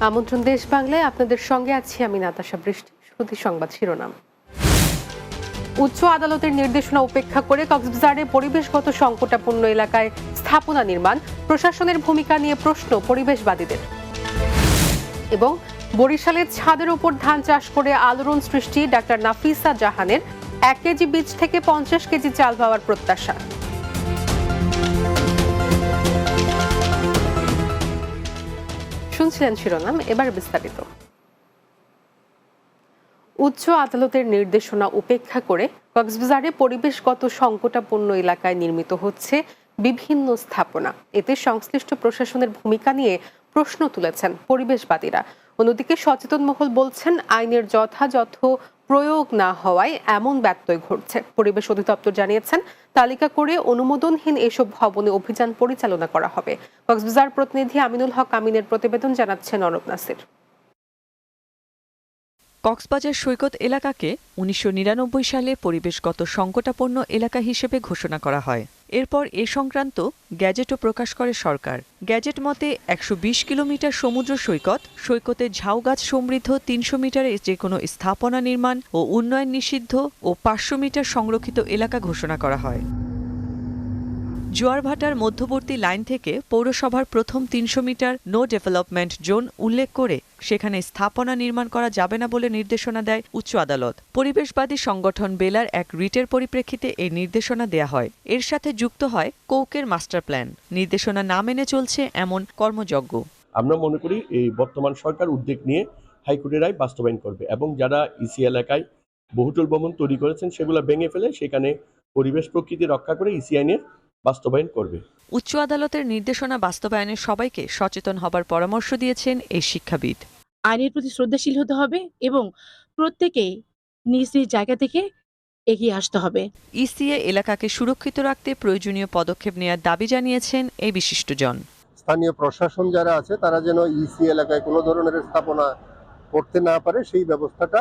আমন্ত্রণ দেশ বাংলায়, আপনাদের সঙ্গে আছি আমি নাতাশা বৃষ্টি। শুরুতে সংবাদ শিরোনাম। উচ্চ আদালতের নির্দেশনা উপেক্ষা করে কক্সবাজারে পরিবেশগত সংকটাপন্ন এলাকায় স্থাপনা নির্মাণ, প্রশাসনের ভূমিকা নিয়ে প্রশ্ন পরিবেশবাদীদের। এবং বরিশালের ছাদের উপর ধান চাষ করে আলোড়ন সৃষ্টি, ডাক্তার নাফিসা জাহানের 1 কেজি বীজ থেকে 50 কেজি চাল পাওয়ার প্রত্যাশা। শুনছিলেন শিরোনাম, এবার বিস্তারিত। উচ্চ আদালতের নির্দেশনা উপেক্ষা করে কক্সবাজারে পরিবেশগত সংকটাপন্ন এলাকায় নির্মিত হচ্ছে বিভিন্ন স্থাপনা। এতে সংশ্লিষ্ট প্রশাসনের ভূমিকা নিয়ে প্রশ্ন তুলেছেন পরিবেশবাদীরা। অন্যদিকে সচেতন মহল বলছেন, আইনের যথাযথ প্রয়োগ না হওয়ায় এমন ব্যত্যয় ঘটছে। পরিবেশ অধিদপ্তর জানিয়েছেন, তালিকা করে অনুমোদনহীন এসব ভবনে অভিযান পরিচালনা করা হবে। কক্সবাজার প্রতিনিধি আমিনুল হক আমিনের প্রতিবেদন, জানাচ্ছেন অরূপ নাসির। কক্সবাজার সৈকত এলাকাকে ১৯৯৯ সালে পরিবেশগত সংকটাপন্ন এলাকা হিসেবে ঘোষণা করা হয়। এরপর এ সংক্রান্ত গ্যাজেটও প্রকাশ করে সরকার। গ্যাজেট মতে ১২০ কিলোমিটার সমুদ্র সৈকতে ঝাউ গাছ সমৃদ্ধ ৩০০ মিটারে যে কোনো স্থাপনা নির্মাণ ও উন্নয়ন নিষিদ্ধ ও ৫০০ মিটার সংরক্ষিত এলাকা ঘোষণা করা হয়। জোয়ারভাটার মধ্যবর্তী লাইন থেকে পৌরসভার প্রথম ৩০০ মিটার নো ডেভেলপমেন্ট জোন উল্লেখ করে সেখানে স্থাপনা নির্মাণ করা যাবে না বলে নির্দেশনা দেয় উচ্চ আদালত। পরিবেশবাদী সংগঠন বেলার এক রিটের পরিপ্রেক্ষিতে এই নির্দেশনা দেয়া হয়। এর সাথে যুক্ত হয় কৌকের মাস্টার প্ল্যান। নির্দেশনা না মেনে চলছে এমন কর্মযজ্ঞ। আমরা মনে করি এই বর্তমান সরকার উদ্যোগ নিয়ে হাইকোর্টের রায় বাস্তবায়ন করবে এবং যারা ইসি এলাকায় বহুতল ভবন তৈরি করেছেন সেগুলো ভেঙে ফেলে সেখানে পরিবেশ প্রকৃতি রক্ষা করে ইসি আইনের বাস্তবায়ন করবে। উচ্চ আদালতের নির্দেশনা বাস্তবায়নে সবাইকে সচেতন হবার পরামর্শ দিয়েছেন এই শিক্ষাবিদ। আইনের প্রতি শ্রদ্ধাশীল হতে হবে এবং প্রত্যেকেই নিজ নিজ জায়গা থেকে এগিয়ে আসতে হবে। ইসিএ এলাকাকে সুরক্ষিত রাখতে প্রয়োজনীয় পদক্ষেপ নেওয়ার দাবি জানিয়েছেন এই বিশিষ্টজন। স্থানীয় প্রশাসন যারা আছে তারা যেন ইসি এলাকায় কোনো ধরনের স্থাপনা করতে না পারে সেই ব্যবস্থাটা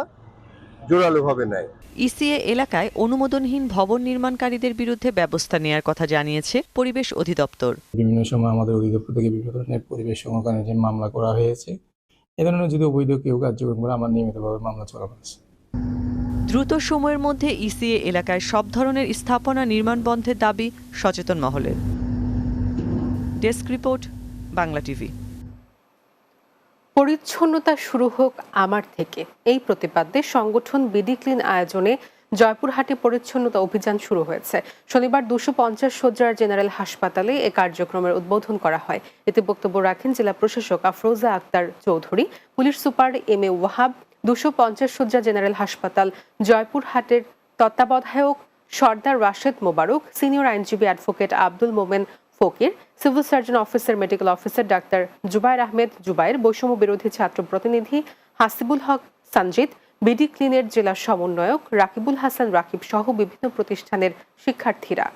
জোরালোভাবে নেয়। ইসিএ এলাকায় অনুমোদনহীন ভবন নির্মাণকারীদের বিরুদ্ধে ব্যবস্থা নেওয়ার কথা জানিয়েছে পরিবেশ অধিদপ্তর। বিভিন্ন সময় আমাদের অধিদপ্তর থেকে বিভিন্ন ধরনের পরিবেশ সংরক্ষণের যে মামলা করা হয়েছে, এ ধরনের যদি অবৈধ কেউ কার্যক্রম করে আমার নিয়মিতভাবে মামলা চালানো হয়েছে। দ্রুত সময়ের মধ্যে ইসিএ এলাকায় সব ধরনের স্থাপনা নির্মাণ বন্ধের দাবি সচেতন মহলের। Desk report, Bangla TV. পরিচ্ছন্নতা শুরু হোক আমার থেকে, এই প্রতিপাদ্যে সংগঠন বিডি ক্লিন আয়োজনে জয়পুরহাটে পরিচ্ছন্নতা অভিযান শুরু হয়েছে। শনিবার 250 শয্যার জেনারেল হাসপাতালে এ কার্যক্রমের উদ্বোধন করা হয়। এতে বক্তব্য রাখেন জেলা প্রশাসক Afroza Akhtar Chowdhury, police super M A Wahab, 250 শয্যা জেনারেল হাসপাতাল জয়পুরহাটের তত্ত্বাবধায়ক সর্দার রাশেদ মোবারক, সিনিয়র আইনজীবী advocate Abdul Momen Fakir, civil surgeon officer medical officer ডাক্তার জুবাইর আহমেদ জুবাইর, বৈষম্য বিরোধী ছাত্র প্রতিনিধি হাসিবুল হক সঞ্জিত, বিডি ক্লিনের জেলা সমন্বয়ক রাকিবুল হাসান রাকিব সহ বিভিন্ন প্রতিষ্ঠানের শিক্ষার্থীরা।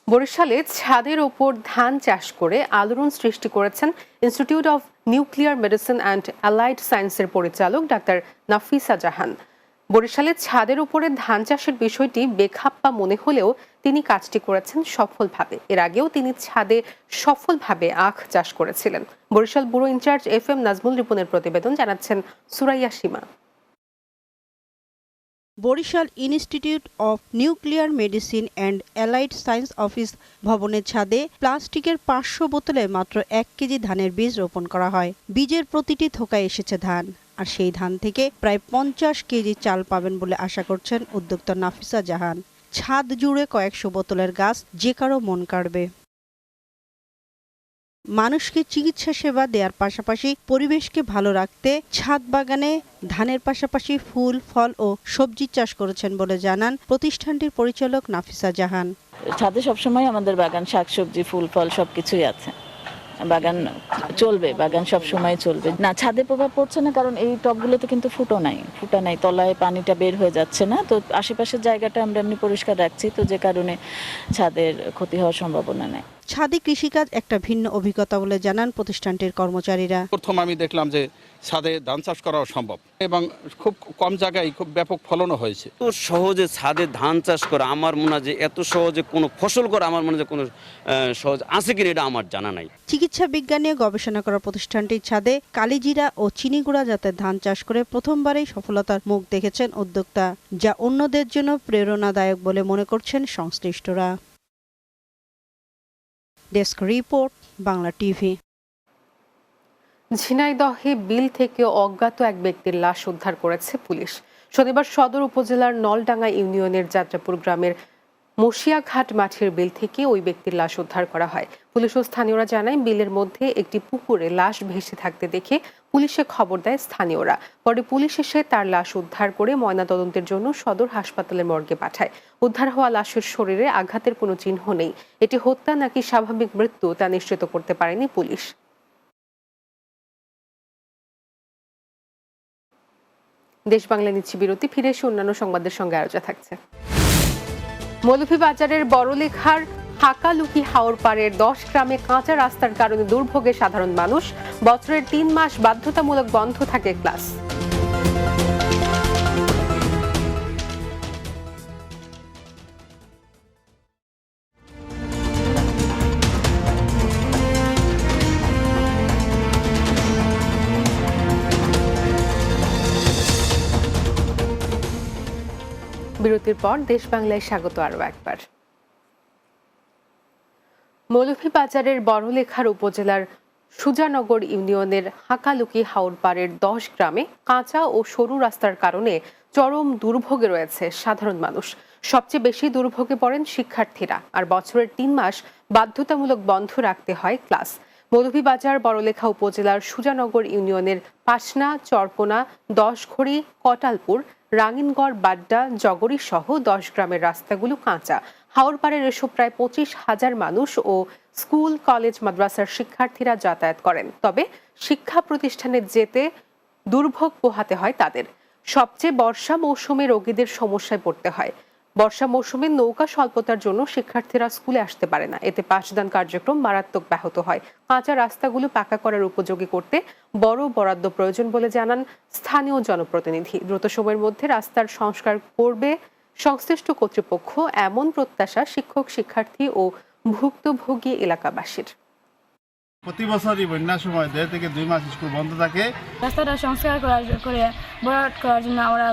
বরিশালে ছাদের ওপর ধান চাষ করে আলোড়ন সৃষ্টি করেছেন institute of nuclear medicine and allied সায়েন্সের পরিচালক ডাক্তার নাফিসা জাহান। বরিশালে ছাদের উপরে ধান চাষের বিষয়টি বেখাপ্পা মনে হলেও তিনি কাজটি করেছেন সফলভাবে। এর আগেও তিনি ছাদে সফলভাবে আখ চাষ করেছিলেন। Barishal bureau in charge FM Nazmul রিপনের প্রতিবেদন, জানাচ্ছেন Suraiya Sima. Barishal institute of nuclear medicine and allied science office ভবনের ছাদে প্লাস্টিকের 500 বোতলে মাত্র 1 কেজি ধানের বীজ রোপণ করা হয়। বীজের প্রতিটি থোকায় এসেছে ধান, আর সেই ধান থেকে প্রায় 50 কেজি চাল পাবেন বলে আশা করছেন উদ্যোক্তা নাফিসা জাহান। ছাদ জুড়ে কয়েকশো বোতলের গাছ যে কারো মন কাড়বে। মানুষকে চিকিৎসা সেবা দেওয়ার পাশাপাশি পরিবেশকে ভালো রাখতে ছাদ বাগানে ধানের পাশাপাশি ফুল, ফল ও সবজি চাষ করেছেন বলে জানান প্রতিষ্ঠানটির পরিচালক নাফিসা জাহান। ছাদে সবসময় আমাদের বাগান, শাকসবজি, ফুল, ফল সবকিছুই আছে। বাগান চলবে, বাগান সব সময় চলবে। না, ছাদে প্রভাব পড়ছে না, কারণ এই টবগুলোতে কিন্তু ফুটা নাই, তলায় পানিটা বের হয়ে যাচ্ছে না। তো আশেপাশের জায়গাটা আমরা এমনি পরিষ্কার রাখছি, তো যে কারণে ছাদের ক্ষতি হওয়ার সম্ভাবনা নেই। ছাদে কৃষিকাজ একটা ভিন্ন অভিজ্ঞতা বলে জানান প্রতিষ্ঠানটির কর্মচারীরা। প্রথম আমি দেখলাম যে ছাদে ধান চাষ করাও সম্ভব এবং খুব কম জায়গায় খুব ব্যাপক ফলনও হয়েছে। তো সহজে ছাদে ধান চাষ করা আমার মনে হয় যে এত সহজে কোনো ফসল করা আমার মনে হয় কোনো সহজ আছে কিনা এটা আমার জানা নাই। চিকিৎসা বিজ্ঞান নিয়ে গবেষণা করা প্রতিষ্ঠানটির ছাদে কালিজিরা ও চিনিগুড়া জাতের ধান চাষ করে প্রথমবারেই সফলতার মুখ দেখেছেন উদ্যোক্তা, যা অন্যদের জন্য প্রেরণাদায়ক বলে মনে করছেন সংশ্লিষ্টরা। Desk report, Bangla TV. ঝিনাইদহে বিল থেকে অজ্ঞাত এক ব্যক্তির লাশ উদ্ধার করেছে পুলিশ। শনিবার সদর উপজেলার নলডাঙ্গা ইউনিয়নের যাত্রাপুর গ্রামের মশিয়াঘাট মাঠের বিল থেকে ওই ব্যক্তির লাশ উদ্ধার করা হয়। পুলিশ ও স্থানীয়রা জানায়, বিলের মধ্যে একটি পুকুরে লাশ ভেসে থাকতে দেখে পুলিশে খবর দেয় স্থানীয়রা। পরে পুলিশ এসে তার লাশ উদ্ধার করে ময়নাতদন্তের জন্য সদর হাসপাতালের মর্গে পাঠায়। উদ্ধার হওয়া লাশের শরীরে আঘাতের কোনো চিহ্ন নেই। এটি হত্যা নাকি স্বাভাবিক মৃত্যু তা নিশ্চিত করতে পারেনি পুলিশ। দেশ বাংলা নিচ্ছি বিরতি, ফিরে এসে অন্যান্য সংবাদের সঙ্গে আলোচনা থাকছে। মৌলভীবাজারের বড়লেখার হাকালুকি হাওর পাড়ের 10 গ্রামে কাঁচা রাস্তার কারণে দুর্ভোগে সাধারণ মানুষ। বছরের 3 মাস বাধ্যতামূলক বন্ধ থাকে ক্লাস। বিরতির পর দেশ বাংলায় স্বাগত আরও একবার। মৌলভীবাজারের বড়লেখার উপজেলার সুজানগর ইউনিয়নের হাকালুকি হাওরপাড়ের 10 গ্রামে কাঁচা ও সরু রাস্তার কারণে চরম দুর্ভোগে রয়েছে সাধারণ মানুষ। সবচেয়ে বেশি দুর্ভোগে পড়েন শিক্ষার্থীরা, আর বছরের 3 মাস বাধ্যতামূলক বন্ধ রাখতে হয় ক্লাস। মৌলভীবাজার বড়লেখা উপজেলার সুজানগর ইউনিয়নের পাসনা, চরপোনা, 10 ঘড়ি, কটালপুর, রাঙিনগড়, বাড্ডা, জগরি সহ 10 গ্রামের রাস্তাগুলো কাঁচা। হাওরপাড়ের এসব প্রায় 25,000 মানুষ ও স্কুল, কলেজ, মাদ্রাসার শিক্ষার্থীরা যাতায়াত করেন। তবে শিক্ষা প্রতিষ্ঠানে যেতে দুর্ভোগ পোহাতে হয় তাদের। সবচেয়ে বর্ষা মৌসুমে রোগীদের সমস্যায় পড়তে হয়। বর্ষা মৌসুমে নৌকা স্বল্পতার জন্য শিক্ষার্থীরা স্কুলে আসতে পারে না। এতে পাঠদান কার্যক্রম মারাত্মক ব্যাহত হয়। কাঁচা রাস্তাগুলো পাকা করার উপযোগী করতে বড় বরাদ্দ প্রয়োজন বলে জানান স্থানীয় জনপ্রতিনিধি। দ্রুত সময়ের মধ্যে রাস্তার সংস্কার করবে সংশ্লিষ্ট কর্তৃপক্ষ, এমন প্রত্যাশা শিক্ষক, শিক্ষার্থী ও ভুক্তভোগী এলাকাবাসীর। প্রতি বছরই বন্যার সময় 1.5 থেকে 2 মাস স্কুল বন্ধ থাকে। রাস্তাটা সংস্কার করে বরাদ্দ করার জন্য আমরা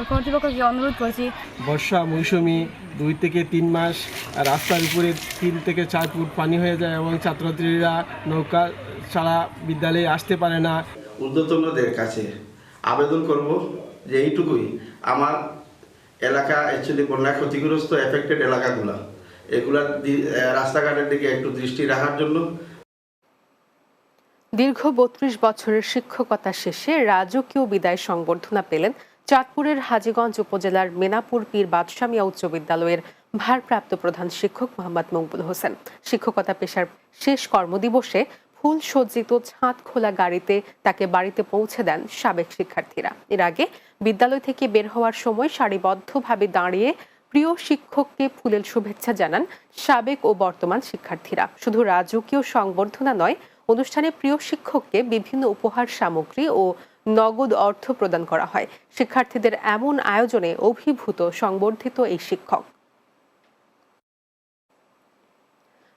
কর্তৃপক্ষকে অনুরোধ করছি। বর্ষা মৌসুমি 2 থেকে 3 মাস রাস্তার উপরে 3 থেকে 4 ফুট পানি হয়ে যায় এবং ছাত্রছাত্রীরা নৌকা ছাড়া বিদ্যালয়ে আসতে পারে না। ঊর্ধ্বতনদের কাছে আবেদন করব যে এইটুকুই, আমার এলাকা অ্যাকচুয়ালি বন্যা ক্ষতিগ্রস্ত এফেক্টেড এলাকাগুলো, এগুলা রাস্তাঘাটের দিকে একটু দৃষ্টি রাখার জন্য। দীর্ঘ 32 বছরের শিক্ষকতা শেষে রাজকীয় বিদায় সংবর্ধনা পেলেন চাঁদপুরের হাজীগঞ্জ উপজেলার মেনাপুর পীর বাদশা মিয়া উচ্চ বিদ্যালয়ের ভারপ্রাপ্ত প্রধান শিক্ষক মোহাম্মদ মকবুল হোসেন। শিক্ষকতা পেশার শেষ কর্মদিবসে ফুল সজ্জিত ছাদ খোলা গাড়িতে তাকে বাড়িতে পৌঁছে দেন সাবেক শিক্ষার্থীরা। এর আগে বিদ্যালয় থেকে বের হওয়ার সময় সারিবদ্ধভাবে দাঁড়িয়ে প্রিয় শিক্ষককে ফুলেল শুভেচ্ছা জানান সাবেক ও বর্তমান শিক্ষার্থীরা। শুধু রাজকীয় সংবর্ধনা নয়, অনুষ্ঠানে প্রিয় শিক্ষককে বিভিন্ন উপহার সামগ্রী ও নগদ অর্থ প্রদান করা হয়। শিক্ষার্থীদের এমন আয়োজনে অভিভূত সংবর্ধিত এই শিক্ষক।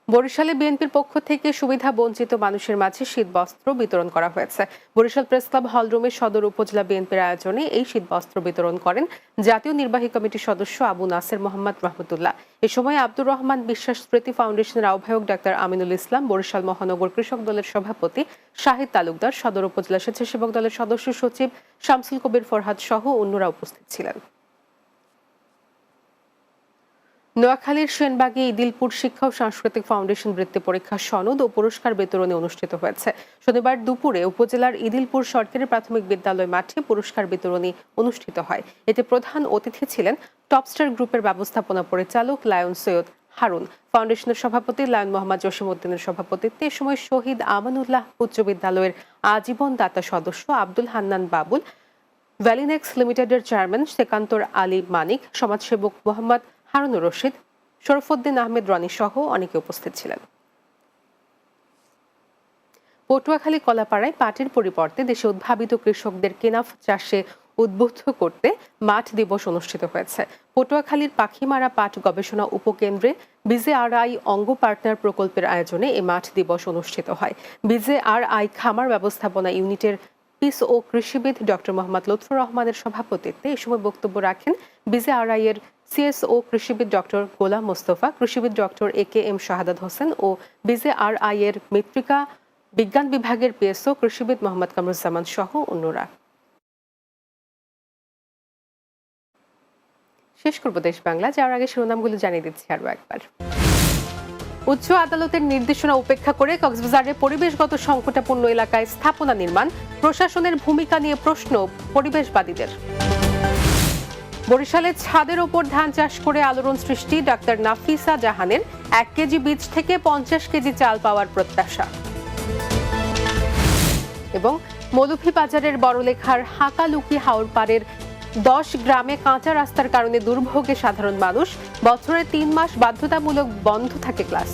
বরিশালে বিএনপির পক্ষ থেকে সুবিধা বঞ্চিত মানুষের মাঝে শীতবস্ত্র বিতরণ করা হয়েছে। বরিশাল প্রেস ক্লাব হলরুমে সদর উপজেলা বিএনপির আয়োজনে এই শীতবস্ত্র বিতরণ করেন জাতীয় নির্বাহী কমিটির সদস্য আবু নাসের মোহাম্মদ রহমতুল্লাহ। এ সময় আব্দুর রহমান বিশ্বাস স্মৃতি ফাউন্ডেশনের আহ্বায়ক ডাক্তার আমিনুল ইসলাম, বরিশাল মহানগর কৃষক দলের সভাপতি শাহিদ তালুকদার, সদর উপজেলা স্বেচ্ছাসেবক দলের সদস্য সচিব শামসুল কবির ফরহাদ সহ অন্যরা উপস্থিত ছিলেন। নোয়াখালীর সেনবাগে ইদিলপুর শিক্ষা ও সাংস্কৃতিক ফাউন্ডেশন বৃত্তি পরীক্ষা সনদ ও পুরস্কার বিতরণী অনুষ্ঠিত হয়েছে। শনিবার দুপুরে উপজেলার ইদিলপুর সরকারি প্রাথমিক বিদ্যালয় মাঠে পুরস্কার বিতরণী অনুষ্ঠিত হয়। এতে প্রধান অতিথি ছিলেন টপস্টার গ্রুপের ব্যবস্থাপনা পরিচালক লায়ন সৈয়দ হারুন। ফাউন্ডেশনের সভাপতি লায়ন মোহাম্মদ জসিম উদ্দিনের সভাপতিত্বে এ সময় শহীদ আমানুল্লাহ উচ্চ বিদ্যালয়ের আজীবন দাতা সদস্য আব্দুল হান্নান বাবুল, ভ্যালিনেক্স লিমিটেডের চেয়ারম্যান সেকান্তর আলী মানিক, সমাজসেবক মোহাম্মদ হারুনুর রশিদ, শরফুদ্দিন আহমেদ রনি সহ অনেকে উপস্থিত ছিলেন। পটুয়াখালী কলাপাড়ায় পাটের পরিবর্তে দেশে উদ্ভাবিত কৃষকদের কেনাফ চাষে উদ্বুদ্ধ করতে মাঠ দিবস অনুষ্ঠিত হয়েছে। পটুয়াখালীর পাখিমারা পাট গবেষণা উপকেন্দ্রে BJRI অঙ্গ পার্টনার প্রকল্পের আয়োজনে এই মাঠ দিবস অনুষ্ঠিত হয়। BJRI খামার ব্যবস্থাপনা ইউনিটের পিস ও কৃষিবিদ ডক্টর মোহাম্মদ লুৎফর রহমানের সভাপতিত্বে এই সময় বক্তব্য রাখেন BJRI এর CSO কৃষিবিদ ডক্টর গোলাম মোস্তফা, কৃষিবিদ ডক্টর AKM শাহাদাত হোসেন ও BJRI এর মৃত্তিকা বিজ্ঞান বিভাগের PSO কৃষিবিদ মোহাম্মদ কামরুজ্জামান সহ অন্যরা। শেষ করব দেশ বাংলা, যাওয়ার আগে শিরোনামগুলো জানিয়ে দিচ্ছি আরও একবার। উচ্চ আদালতের নির্দেশনা উপেক্ষা করে কক্সবাজারের পরিবেশগত সংকটাপন্ন এলাকায় স্থাপনা নির্মাণ, প্রশাসনের ভূমিকা নিয়ে প্রশ্ন পরিবেশবাদীদের। বরিশালের ছাদের ওপর ধান চাষ করে আলোড়ন সৃষ্টি, ডাক্তার নাফিসা জাহানের 1 কেজি বীজ থেকে 50 কেজি চাল পাওয়ার প্রত্যাশা। এবং মৌলভীবাজারের বড়লেখার হাকালুকি হাওর পাড়ের 10 গ্রামে কাঁচা রাস্তার কারণে দুর্ভোগে সাধারণ মানুষ, বছরে 3 মাস বাধ্যতামূলক বন্ধ থাকে ক্লাস।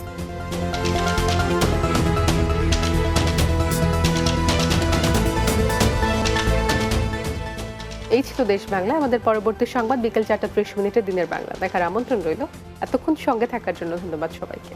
এই ছিল দেশ বাংলা। আমাদের পরবর্তী সংবাদ বিকেল 4টা 30 মিনিটে দিনের বাংলা দেখার আমন্ত্রণ রইল। এতক্ষণ সঙ্গে থাকার জন্য ধন্যবাদ সবাইকে।